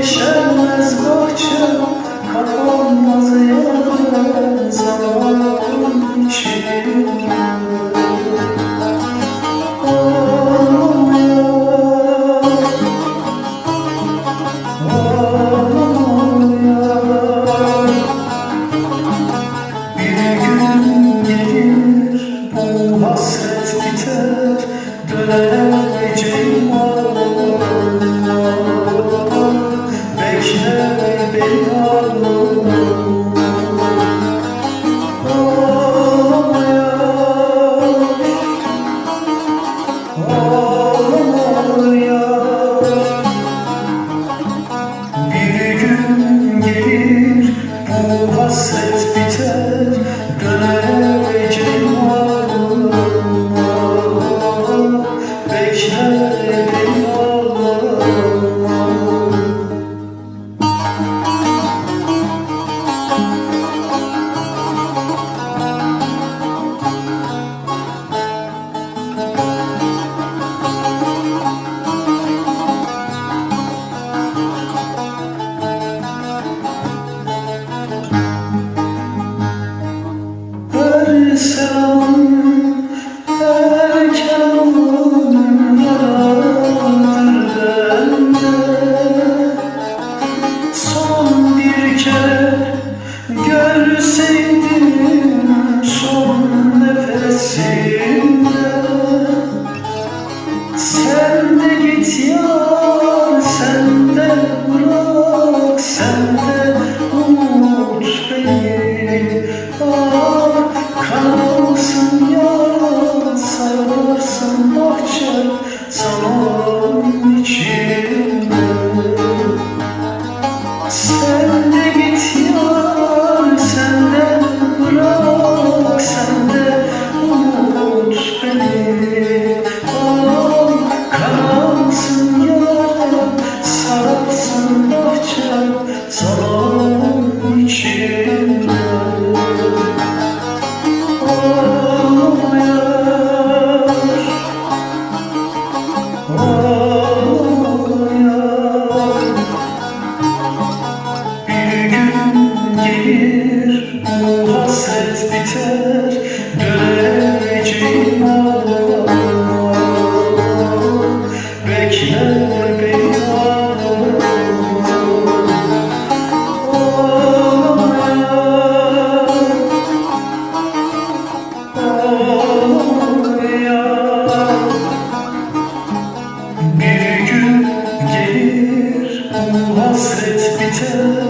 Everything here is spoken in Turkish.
yeşermez bahçem, kapanmaz yarın zaman içimde. Hasret biter, döneceğim ağlamaya. Bekle beni ağlamaya. Bir gün gelir, bu hasret biter, döneceğim ağlamaya. Bekle beni ağlama. Her selam erken olun yaradır bende. Son bir kere görseydim son nefesimde. Sen de git yar, sen de bırak, sen de unut beni. Kanarsın yar, sararsın bahçe zaman içinde. Sen de git yar, sen de bırak, sen de unut beni. Kanarsın yar, sararsın bahçe zaman içinde. Bir gün gelir, bu hasret biter, döneceğim ağlamaya. Bekle beni Bir gün gelir, bu hasret biter,